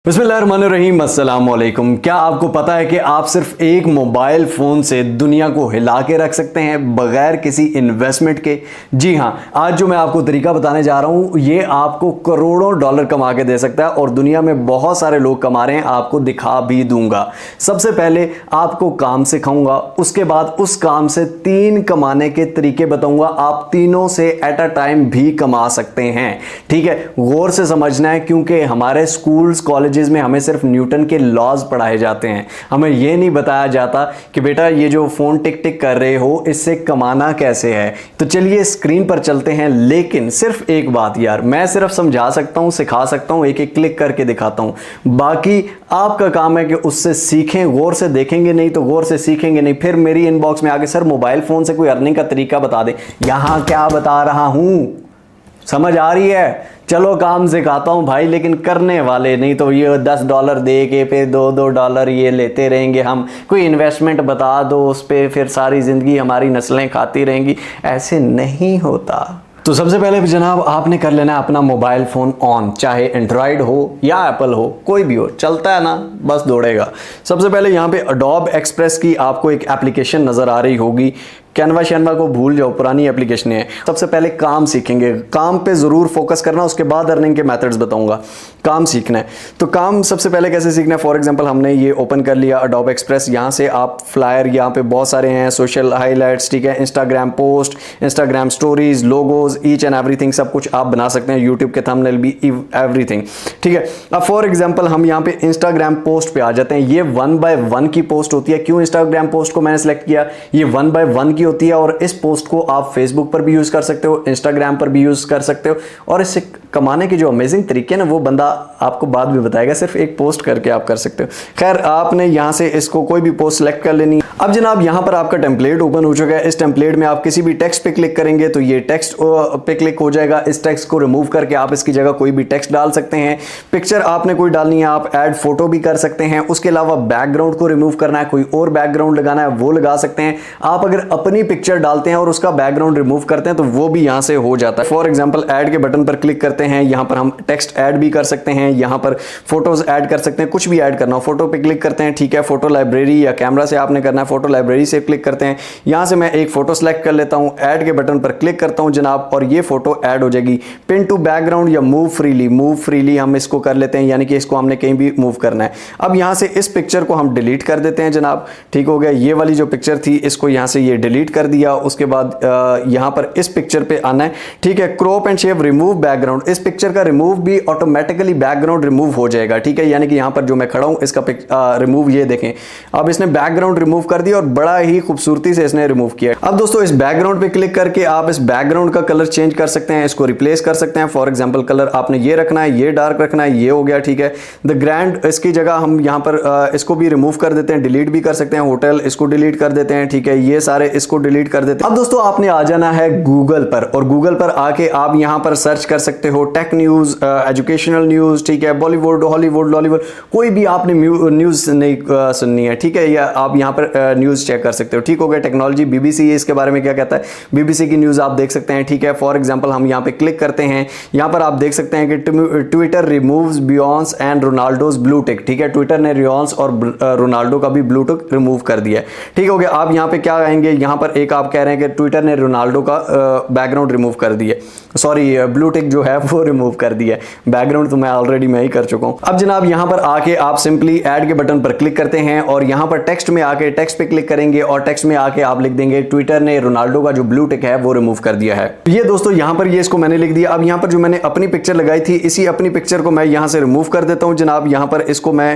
बिस्मिल्लाहिर्रहमानिर्रहीम, अस्सलाम वालेकुम। क्या आपको पता है कि आप सिर्फ एक मोबाइल फ़ोन से दुनिया को हिला के रख सकते हैं बगैर किसी इन्वेस्टमेंट के? जी हाँ, आज जो मैं आपको तरीका बताने जा रहा हूँ ये आपको करोड़ों डॉलर कमा के दे सकता है और दुनिया में बहुत सारे लोग कमा रहे हैं, आपको दिखा भी दूंगा। सबसे पहले आपको काम सिखाऊंगा, उसके बाद उस काम से 3 कमाने के तरीके बताऊंगा। आप तीनों से एट अ टाइम भी कमा सकते हैं। ठीक है, गौर से समझना है क्योंकि हमारे स्कूल्स कॉलेज में हमें सिर्फ न्यूटन के लॉज पढ़ाए जाते हैं। हमें यह नहीं बताया जाता कि बेटा ये जो फोन टिक टिक कर रहे हो इससे कमाना कैसे है। तो चलिए स्क्रीन पर चलते हैं। लेकिन सिर्फ एक बात यार, मैं सिर्फ समझा सकता हूं, सिखा सकता हूं, एक एक क्लिक करके दिखाता हूं। बाकी आपका काम है कि उससे सीखें। गौर से देखेंगे नहीं तो गौर से सीखेंगे नहीं। फिर मेरी इनबॉक्स में आके सर मोबाइल फोन से कोई अर्निंग का तरीका बता दे। यहां क्या बता रहा हूं, समझ आ रही है? चलो काम सिखाता हूं भाई, लेकिन करने वाले नहीं तो ये $10 दे के फिर $2 ये लेते रहेंगे हम। कोई इन्वेस्टमेंट बता दो उस पर, फिर सारी ज़िंदगी हमारी नस्लें खाती रहेंगी। ऐसे नहीं होता। तो सबसे पहले जनाब आपने कर लेना है अपना मोबाइल फ़ोन ऑन, चाहे एंड्रॉयड हो या एप्पल हो, कोई भी हो, चलता है ना, बस दौड़ेगा। सबसे पहले यहाँ पे अडोब एक्सप्रेस की आपको एक एप्लीकेशन नज़र आ रही होगी। कैनवा शैनवा को भूल जाओ, पुरानी एप्लीकेशन है। सबसे पहले काम सीखेंगे, काम पे ज़रूर फोकस करना, उसके बाद अर्निंग के मेथड्स बताऊंगा। काम सीखना है तो काम सबसे पहले कैसे सीखना है। फॉर एग्जांपल हमने ये ओपन कर लिया अडोब एक्सप्रेस। यहाँ से आप फ्लायर, यहाँ पे बहुत सारे हैं, सोशल हाईलाइट्स, ठीक है, Instagram post, Instagram stories, logos, each and everything, सब कुछ आप बना सकते हैं। यूट्यूब के थंबनेल भी, एवरीथिंग, ठीक है। अब फॉर एग्जाम्पल हम यहाँ पे इंस्टाग्राम पोस्ट पे आ जाते हैं। ये 1 by 1 की पोस्ट होती है। क्यों इंस्टाग्राम पोस्ट को मैंने सेलेक्ट किया? ये 1 by 1 की होती है और इस पोस्ट को आप फेसबुक पर भी यूज कर सकते हो, इंस्टाग्राम पर भी यूज कर सकते हो। और इससे कमाने के जो अमेजिंग तरीके हैं ना, वो बंदा आपको बाद में बताएगा। सिर्फ एक पोस्ट करके आप कर सकते हो। खैर, आपने यहां से इसको कोई भी पोस्ट सेलेक्ट कर लेनी। अब जनाब यहां पर आपका टेम्पलेट ओपन हो चुका है। इस टेम्पलेट में आप किसी भी टेक्स्ट पे क्लिक करेंगे तो ये टेक्स्ट पे क्लिक हो जाएगा। इस टेक्स्ट को रिमूव करके आप इसकी जगह कोई भी टेक्स्ट डाल सकते हैं। पिक्चर आपने कोई डालनी है, आप ऐड फोटो भी कर सकते हैं। उसके अलावा बैकग्राउंड को रिमूव करना है, कोई और बैकग्राउंड लगाना है वो लगा सकते हैं। आप अगर अपनी पिक्चर डालते हैं और उसका बैकग्राउंड रिमूव करते हैं तो वो भी यहां से हो जाता है। फॉर एग्जांपल ऐड के बटन पर क्लिक करते हैं, यहां पर हम टेक्स्ट ऐड भी कर सकते हैं, यहां पर फोटोज ऐड कर सकते हैं, कुछ भी ऐड करना हो। फोटो पे क्लिक करते हैं, ठीक है, फोटो लाइब्रेरी या कैमरा से आपने करना है, फोटो लाइब्रेरी से क्लिक करते हैं। यहां से मैं एक फोटो सेलेक्ट कर लेता हूं, ऐड के बटन पर क्लिक करता हूं जनाब, और ये फोटो ऐड हो जाएगी। पिन टू बैकग्राउंड या मूव फ्रीली हम इसको कर लेते हैं, यानी कि इसको हमने कहीं भी मूव करना है। अब यहां से इस पिक्चर को हम डिलीट कर देते हैं जनाब, ठीक हो गया। ये वाली जो पिक्चर थी इसको यहां से ये डिलीट कर दिया। उसके बाद यहां पर इस पिक्चर पे आना है, ठीक है। Crop and shape, remove background, इस पिक्चर का रिमूव भी ऑटोमेटिकली बैकग्राउंड रिमूव हो जाएगा, ठीक है। यानी कि यहां पर जो मैं खड़ा हूं इसका रिमूव, ये देखें, अब इसने बैकग्राउंड रिमूव कर दिया और बड़ा ही खूबसूरती से इसने रिमूव किया। अब दोस्तों इस बैकग्राउंड पे क्लिक करके आप इस बैकग्राउंड का कलर चेंज कर सकते हैं, इसको रिप्लेस कर सकते हैं। फॉर एग्जांपल कलर आपने ये रखना है, ये डार्क रखना है, ये हो गया, ठीक है। द ग्रैंड, इसकी जगह हम यहां पर इसको भी रिमूव कर देते हैं, डिलीट भी कर सकते हैं। होटल, इसको डिलीट कर देते हैं, ठीक है। ये सारे इसको डिलीट कर देते हैं। अब दोस्तों आपने आ जाना है गूगल पर, और गूगल पर आके आप यहां पर सर्च कर सकते हो टेक न्यूज, एजुकेशनल न्यूज, ठीक है, बॉलीवुड, हॉलीवुड, लॉलीवुड, कोई भी आपने न्यूज नहीं सुननी है, ठीक है, या आप यहां पर न्यूज चेक कर सकते हो, ठीक हो गया। टेक्नोलॉजी, बीबीसी, इसके बारे में क्या कहता है, बीबीसी की न्यूज आप देख सकते हैं, ठीक है। फॉर एग्जांपल हम यहां पे क्लिक करते हैं, यहां पर आप देख सकते हैं कि Twitter removes Beyonce and Ronaldo's blue tick, ठीक है। ट्विटर ने रियॉन्स और रोनाल्डो का भी ब्लू टिक रिमूव कर दिया, ठीक हो गया। आप यहां पे क्या आएंगे, यहां पर एक आप कह रहे हैं कि ट्विटर ने रोनाल्डो का बैकग्राउंड रिमूव कर दिया, सॉरी ब्लू टिक जो है वो रिमूव कर दिया। बैकग्राउंड तो मैं ऑलरेडी मैं ही कर चुका हूं। अब जनाब यहां पर आके आप सिंपली ऐड के बटन पर क्लिक करते हैं और यहां पर टेक्स्ट में आके टेक्स्ट पे क्लिक करेंगे और टेक्स्ट में आके आप लिख देंगे ट्विटर ने रोनाल्डो का जो ब्लू टिक है वो रिमूव कर दिया है। ये दोस्तों यहां पर ये इसको मैंने लिख दिया। अब यहां पर जो मैंने अपनी पिक्चर लगाई थी, इसी अपनी पिक्चर को मैं यहां से रिमूव कर देता हूं जनाब। यहां पर इसको मैं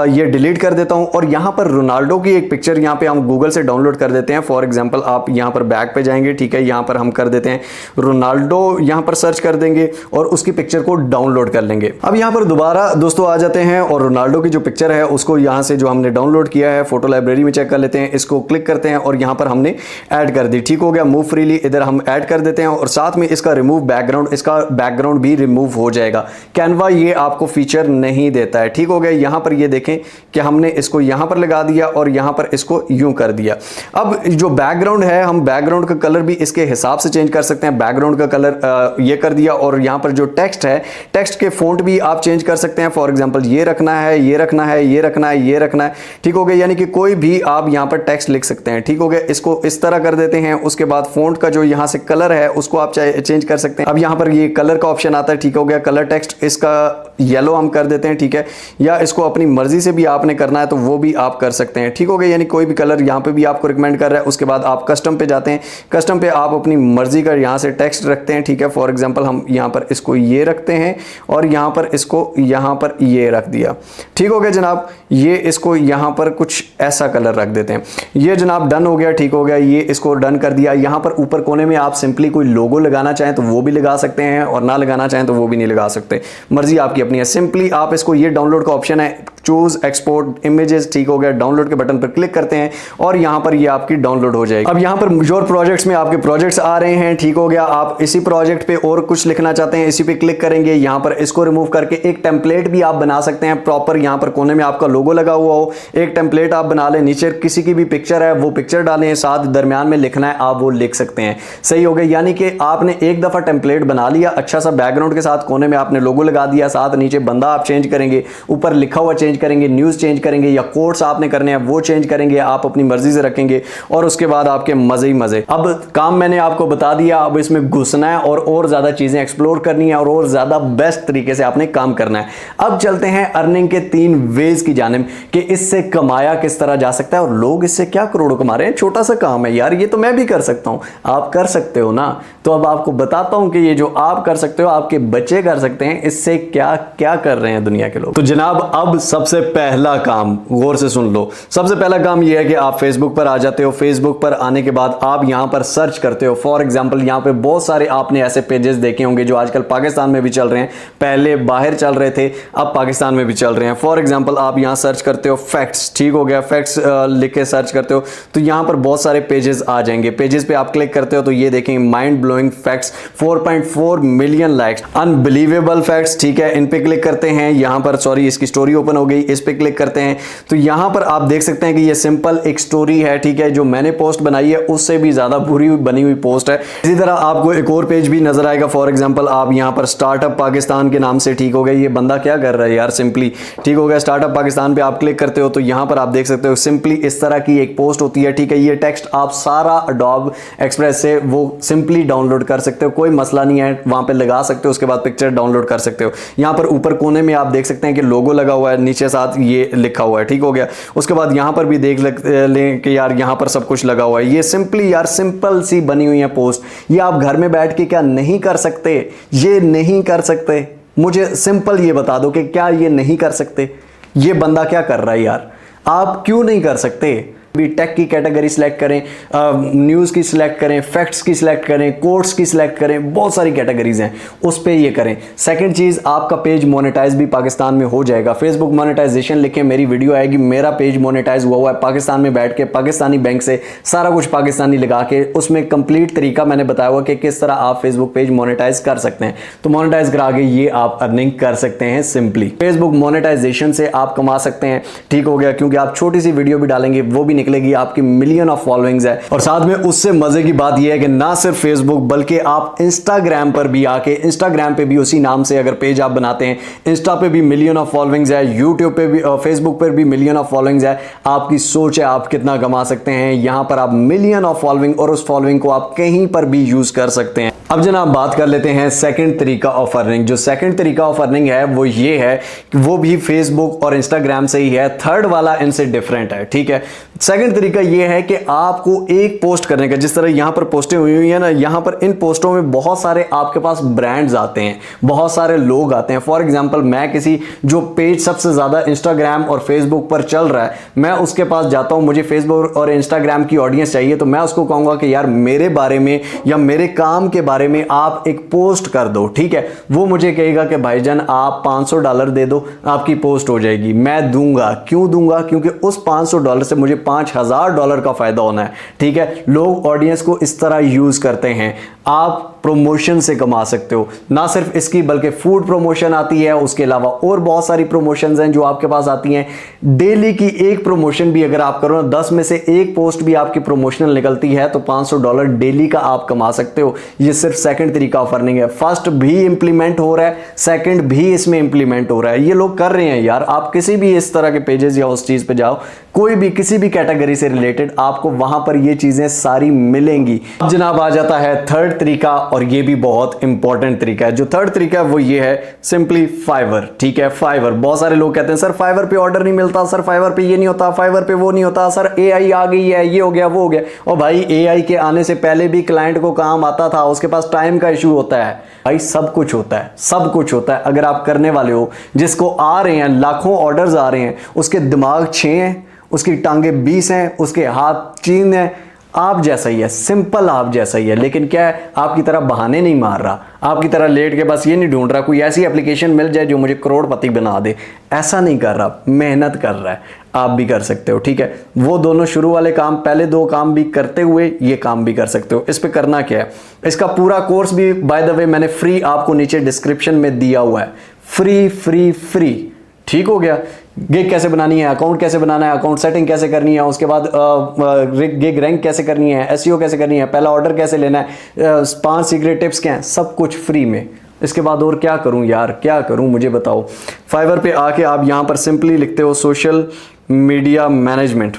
ये डिलीट कर देता हूं और यहां पर रोनाल्डो की एक पिक्चर यहां पे हम गूगल से डाउनलोड कर देते हैं। फॉर एग्जांपल आप यहां पर बैक पे जाएंगे, ठीक है, यहां पर हम कर देते हैं रोनाल्डो, यहां पर सर्च कर देंगे और उसकी पिक्चर को डाउनलोड कर लेंगे। अब यहां पर दोबारा दोस्तों आ जाते हैं और रोनाल्डो की जो पिक्चर है उसको यहां से जो हमने डाउनलोड किया है फोटो लाइब्रेरी में चेक कर लेते हैं। इसको क्लिक करते हैं और यहां पर हमने ऐड कर दी, ठीक हो गया। मूव फ्रीली इधर हम ऐड कर देते हैं और साथ में इसका रिमूव बैकग्राउंड, इसका बैकग्राउंड भी रिमूव हो जाएगा। कैनवा ये आपको फीचर नहीं देता है, ठीक हो गया। यहां पर ये देखें कि हमने इसको यहां पर लगा दिया और यहां पर इसको यूं कर दिया। अब जो बैकग्राउंड है, हम बैकग्राउंड का कलर भी इसके हिसाब से चेंज कर सकते हैं। बैकग्राउंड का कलर ये कर दिया और यहां पर जो टेक्स्ट है, टेक्स्ट के फ़ॉन्ट भी आप चेंज कर सकते हैं। फॉर एग्जांपल ये रखना है, ये रखना है, ये रखना है, ये रखना है, ठीक हो गया। यानी कि कोई भी आप यहाँ पर टेक्स्ट लिख सकते हैं, ठीक हो गया। इसको इस तरह कर देते हैं। उसके बाद फ़ॉन्ट का जो यहाँ से कलर है उसको आप चेंज कर सकते हैं। अब यहाँ पर ये कलर का ऑप्शन आता है, ठीक हो गया। कलर टेक्स्ट इसका येलो हम कर देते हैं, ठीक है। या इसको अपनी मर्जी से भी आपने करना है तो वो भी आप कर सकते हैं, ठीक हो गया। यानी कोई भी कलर यहाँ पे भी आपको रिकमेंड कर रहा है। उसके बाद आप कस्टम पे जाते हैं। कस्टम पे आप अपनी मर्जी का यहाँ से टेक्स्ट रखते हैं, ठीक है। फॉर एग्जांपल हम यहाँ पर इसको ये रखते हैं और यहाँ पर इसको यहाँ पर ये रख दिया, ठीक हो गया जनाब। ये इसको यहाँ पर कुछ ऐसा कलर रख देते हैं। ये जनाब डन हो गया, ठीक हो गया। ये इसको डन कर दिया। यहाँ पर ऊपर कोने में आप सिंपली कोई लोगो लगाना चाहें तो वो भी लगा सकते हैं और ना लगाना चाहें तो वो भी नहीं लगा सकते, मर्जी आपकी अपनी है। सिंपली आप इसको, ये डाउनलोड का ऑप्शन है, चूज एक्सपोर्ट इमेजेस, ठीक हो गया। डाउनलोड के बटन पर क्लिक करते हैं और यहाँ पर ये आपकी डाउनलोड हो जाएगी। अब यहाँ पर योर प्रोजेक्ट्स में आपके प्रोजेक्ट्स आ रहे हैं, ठीक हो गया। आप इसी प्रोजेक्ट पे और कुछ लिखना चाहते हैं, इसी पे क्लिक करेंगे। यहाँ पर इसको रिमूव करके एक टेम्पलेट भी आप बना सकते हैं प्रॉपर। यहाँ पर कोने में आपका लोगो लगा हुआ हो, एक टेम्पलेट आप बना लें। नीचे किसी की भी पिक्चर है वो पिक्चर डालें, साथ दरमियान में लिखना है आप वो लिख सकते हैं, सही हो गया। यानी कि आपने एक दफा टेम्पलेट बना लिया अच्छा सा बैकग्राउंड के साथ, कोने में आपने लोगो लगा दिया, साथ नीचे बंदा आप चेंज करेंगे, ऊपर लिखा हुआ चेंज करेंगे, न्यूज़ चेंज करेंगे या कोट्स आपने करने हैं वो चेंज करेंगे, आप अपनी मर्जी से रखेंगे और उसके बाद आपके मजे ही मजे। अब काम मैंने आपको बता दिया, अब इसमें घुसना है और ज्यादा चीजें एक्सप्लोर करनी है और ज्यादा बेस्ट तरीके से आपने काम करना है। अब चलते हैं अर्निंग के 3 वेज की जानिब कि इससे कमाया किस तरह जा सकता है और लोग इससे क्या करोड़ों कमा रहे हैं। छोटा सा काम है यार, ये तो मैं भी कर सकता हूं, आप कर सकते हो ना। तो अब आपको बताता हूं कि ये जो आप कर सकते हो आपके बच्चे कर सकते हैं, इससे क्या क्या कर रहे हैं दुनिया के लोग। तो जनाब अब सबसे पहला काम गौर से सुन लो। सबसे पहला काम यह है कि आप फेसबुक पर आ जाते हो। फेसबुक पर आने के बाद आप यहां पर सर्च करते हो। फॉर एग्जांपल यहां पे बहुत सारे आपने ऐसे पेजेस देखे होंगे जो आजकल पाकिस्तान में भी चल रहे हैं, पहले बाहर चल रहे थे, अब पाकिस्तान में भी चल रहे हैं। फॉर एग्जांपल आप यहां सर्च करते हो फैक्ट्स, ठीक हो गया। फैक्ट्स लिख के सर्च करते हो तो यहां पर बहुत सारे पेजेस आ जाएंगे। पेजेस पे आप क्लिक करते हो तो ये देखें, mind blowing facts, 4.4 million likes, unbelievable facts, ठीक है। इन पे क्लिक करते हैं। यहां पर सॉरी इसकी स्टोरी ओपन हो गई, इस पे क्लिक करते हैं तो यहां पर आप देख सकते हैं कि ये सिंपल एक स्टोरी है, ठीक है। जो मैंने पोस्ट बनाई है उससे भी ज्यादा बुरी बनी हुई पोस्ट है। इसी तरह आपको एक और पेज भी नजर आएगा। फॉर एग्जांपल आप यहां पर स्टार्टअप पाकिस्तान के नाम से, ठीक हो गया। ये बंदा क्या कर रहा है यार, सिंपली, ठीक हो गया। स्टार्टअप पाकिस्तान पे आप क्लिक करते हो तो यहां पर आप देख सकते हो सिंपली इस तरह की एक पोस्ट होती है, ठीक है। ये टेक्स्ट आप सारा एडोब एक्सप्रेस से वो सिंपली डाउनलोड कर सकते हो, कोई मसला नहीं है, वहां पे लगा सकते हो। उसके बाद पिक्चर डाउनलोड कर सकते हो। यहां पर ऊपर कोने में आप देख सकते हैं कि लोगो लगा हुआ है, नीचे साथ ये लिखा हुआ है, ठीक हो गया। उसके बाद यहां पर भी देख लें कि यार यहां पर सब कुछ लगा हुआ है। ये सिंपली यार सिंपल सी बनी हुई है पोस्ट। ये आप घर में बैठ के क्या नहीं कर सकते? ये नहीं कर सकते? मुझे सिंपल ये बता दो कि क्या ये नहीं कर सकते? ये बंदा क्या कर रहा है यार, आप क्यों नहीं कर सकते? भी टेक की कैटेगरी सिलेक्ट करें, न्यूज़ की सिलेक्ट करें, फैक्ट्स की सिलेक्ट करें, कोट्स की सिलेक्ट करें, बहुत सारी कैटेगरीज हैं, उस पे ये करें। सेकंड चीज़, आपका पेज मोनेटाइज भी पाकिस्तान में हो जाएगा। फेसबुक मोनेटाइजेशन लिखें, मेरी वीडियो आएगी, मेरा पेज मोनेटाइज हुआ है पाकिस्तान में बैठ के, पाकिस्तानी बैंक से सारा कुछ पाकिस्तानी लगा के, उसमें कंप्लीट तरीका मैंने बताया हुआ कि किस तरह आप फेसबुक पेज मोनेटाइज कर सकते हैं। तो मोनेटाइज करा के ये आप अर्निंग कर सकते हैं सिंपली। फेसबुक मोनेटाइजेशन से आप कमा सकते हैं, ठीक हो गया, क्योंकि आप छोटी सी वीडियो भी डालेंगे वो भी निकलेगी, आपकी मिलियन ऑफ फॉलोइंग्स है। और साथ में उससे मजे की बात यह है कि ना सिर्फ फेसबुक बल्कि आप इंस्टाग्राम पर भी आके, इंस्टाग्राम पे भी उसी नाम से अगर पेज आप बनाते हैं, इंस्टा पे भी मिलियन ऑफ फॉलोइंग्स है, यूट्यूब पे भी, फेसबुक पर भी मिलियन ऑफ फॉलोइंग्स है। आपकी सोच है आप कितना कमा सकते हैं। यहां पर आप मिलियन ऑफ फॉलोइंग और उस फॉलोइंग को आप कहीं पर भी यूज कर सकते हैं। अब जनाब बात कर लेते हैं सेकंड तरीका ऑफ अर्निंग। जो सेकंड तरीका ऑफ अर्निंग है वो ये है कि वो भी फेसबुक और इंस्टाग्राम से ही है। थर्ड वाला इनसे डिफरेंट है, ठीक है। सेकंड तरीका ये है कि आपको एक पोस्ट करने का, जिस तरह यहां पर पोस्टें हुई है ना, यहां पर इन पोस्टों में बहुत सारे आपके पास ब्रांड्स आते हैं, बहुत सारे लोग आते हैं। फॉर एग्जांपल मैं किसी जो पेज सबसे ज्यादा इंस्टाग्राम और फेसबुक पर चल रहा है, मैं उसके पास जाता हूं, मुझे फेसबुक और इंस्टाग्राम की ऑडियंस चाहिए, तो मैं उसको कहूंगा कि यार मेरे बारे में या मेरे काम के बारे में आप एक पोस्ट कर दो, ठीक है। वो मुझे कहेगा कि भाईजान आप $500 दे दो, आपकी पोस्ट हो जाएगी। मैं दूंगा, क्यों दूंगा? क्योंकि उस $500 से मुझे $5000 का फायदा होना है, ठीक है। लोग ऑडियंस को इस तरह यूज करते हैं। आप प्रमोशन से कमा सकते हो। ना सिर्फ इसकी बल्कि फूड प्रमोशन आती है, उसके अलावा और बहुत सारी प्रमोशंस हैं जो आपके पास आती हैं। डेली की एक प्रमोशन भी अगर आप करो ना, 10 में से एक पोस्ट भी आपकी प्रमोशनल निकलती है तो $500 डेली का आप कमा सकते हो। ये सिर्फ सेकंड तरीका ऑफ अर्निंग है। फर्स्ट भी इंप्लीमेंट हो रहा है, सेकंड भी इसमें इंप्लीमेंट हो रहा है, ये लोग कर रहे हैं यार। आप किसी भी इस तरह के पेजेस या उस चीज पे जाओ, कोई भी किसी भी कैटेगरी से रिलेटेड, आपको वहां पर ये चीजें सारी मिलेंगी। अब जनाब आ जाता है थर्ड तरीका, और ये भी बहुत इंपॉर्टेंट तरीका है। जो थर्ड तरीका है वो ये है, सिंपली फाइवर। ठीक है, फाइवर। बहुत सारे लोग कहते हैं सर फाइवर पे ऑर्डर नहीं मिलता, सर फाइवर पे ये नहीं होता, फाइवर पे वो नहीं होता, सर एआई आ गई है, ये हो गया वो हो गया। और भाई एआई के आने से पहले भी क्लाइंट को काम आता था, उसके पास टाइम का इशू होता है। भाई सब कुछ होता है, सब कुछ होता है अगर आप करने वाले हो। जिसको आ रहे हैं, लाखों ऑर्डर्स आ रहे हैं, उसके दिमाग 6 हैं, उसकी टांगे 20 हैं, उसके हाथ 3 हैं। आप जैसा ही है, सिंपल आप जैसा ही है, लेकिन क्या है, आपकी तरह बहाने नहीं मार रहा, आपकी तरह लेट के बस ये नहीं ढूंढ रहा कोई ऐसी एप्लीकेशन मिल जाए जो मुझे करोड़पति बना दे। ऐसा नहीं कर रहा, मेहनत कर रहा है। आप भी कर सकते हो। ठीक है, वो दोनों शुरू वाले काम, पहले 2 काम भी करते हुए ये काम भी कर सकते हो। इस पे करना क्या है, इसका पूरा कोर्स भी बाय द वे मैंने फ्री आपको नीचे डिस्क्रिप्शन में दिया हुआ है। Free free free. ठीक हो गया। गिग कैसे बनानी है, अकाउंट कैसे बनाना है, अकाउंट सेटिंग कैसे करनी है, उसके बाद गिग रैंक कैसे करनी है, एसईओ कैसे करनी है, पहला ऑर्डर कैसे लेना है, 5 सीक्रेट टिप्स क्या हैं, सब कुछ फ्री में। इसके बाद और क्या करूं यार, क्या करूं मुझे बताओ। फाइवर पे आके आप यहां पर सिंपली लिखते हो सोशल मीडिया मैनेजमेंट।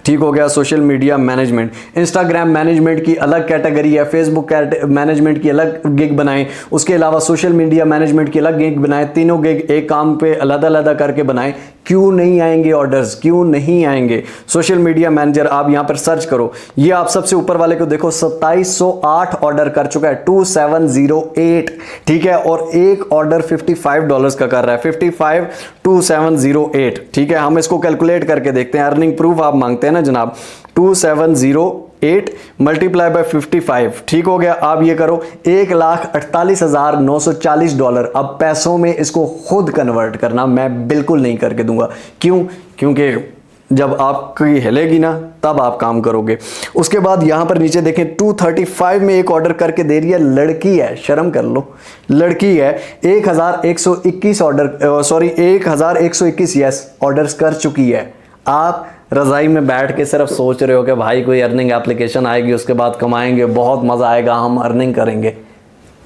ठीक हो गया, social media management. Instagram management की अलग कैटेगरी है, फेसबुक मैनेजमेंट की अलग गिग बनाएं, उसके अलावा सोशल मीडिया मैनेजमेंट की अलग गिग बनाएं। तीनों गिग एक काम पे अलग अलग करके बनाएं। क्यों नहीं आएंगे ऑर्डर्स, क्यों नहीं आएंगे। सोशल मीडिया मैनेजर आप यहां पर सर्च करो, ये आप सबसे ऊपर वाले को देखो, 2708 ऑर्डर कर चुका है, 2708। ठीक है, और एक ऑर्डर $55 का कर रहा है, 552708। ठीक है, हम इसको कैलकुलेट करके देखते हैं। अर्निंग प्रूफ आप मांगते हैं ना जनाब, 2708 मल्टीप्लाई बाय 55। ठीक हो गया। आप ये करो, $1,48,940। अब पैसों में इसको खुद कन्वर्ट करना, मैं बिल्कुल नहीं करके दूंगा। क्यों? क्योंकि जब आपकी हिलेगी ना तब आप काम करोगे। उसके बाद यहां पर नीचे देखें, 235 में एक ऑर्डर करके दे रही है, लड़की है, शर्म कर लो, लड़की है। 1121 ऑर्डर, सॉरी 1121 यस ऑर्डर्स कर चुकी है। आप रजाई में बैठ के सिर्फ सोच रहे हो कि भाई कोई अर्निंग एप्लीकेशन आएगी, उसके बाद कमाएंगे, बहुत मजा आएगा, हम अर्निंग करेंगे।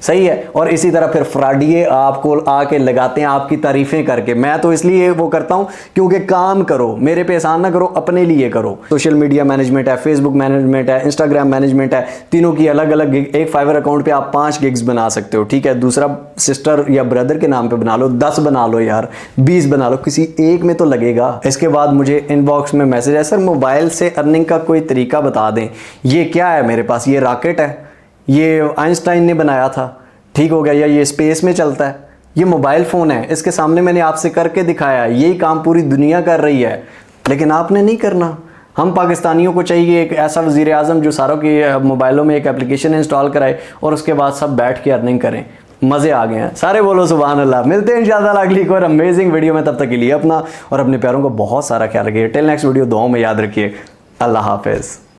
सही है। और इसी तरह फिर फ्रॉडिये आपको आके लगाते हैं आपकी तारीफें करके। मैं तो इसलिए वो करता हूं क्योंकि काम करो, मेरे पे एहसान ना करो, अपने लिए करो। सोशल मीडिया मैनेजमेंट है, फेसबुक मैनेजमेंट है, इंस्टाग्राम मैनेजमेंट है, तीनों की अलग अलग गिग। एक फाइवर अकाउंट पे आप 5 गिग्स बना सकते हो। ठीक है, दूसरा सिस्टर या ब्रदर के नाम पे बना लो, 10 बना लो यार, 20 बना लो, किसी एक में तो लगेगा। इसके बाद मुझे इनबॉक्स में मैसेज है, सर मोबाइल से अर्निंग का कोई तरीका बता दें। ये क्या है मेरे पास, ये रॉकेट है, ये आइंस्टाइन ने बनाया था। ठीक हो गया, या ये स्पेस में चलता है, ये मोबाइल फ़ोन है, इसके सामने मैंने आपसे करके दिखाया, यही काम पूरी दुनिया कर रही है, लेकिन आपने नहीं करना। हम पाकिस्तानियों को चाहिए एक ऐसा वज़ीर आज़म जो सारों के मोबाइलों में एक एप्लीकेशन इंस्टॉल कराए और उसके बाद सब बैठ के अर्निंग करें। मज़े आ गए हैं, सारे बोलो सुभान अल्लाह। मिलते हैं इंशाअल्लाह अगली एक और अमेजिंग वीडियो में, तब तक के लिए अपना और अपने प्यारों का बहुत सारा ख्याल रखिए। टिल नेक्स्ट वीडियो, दुआओं में याद रखिए। अल्लाह हाफिज़।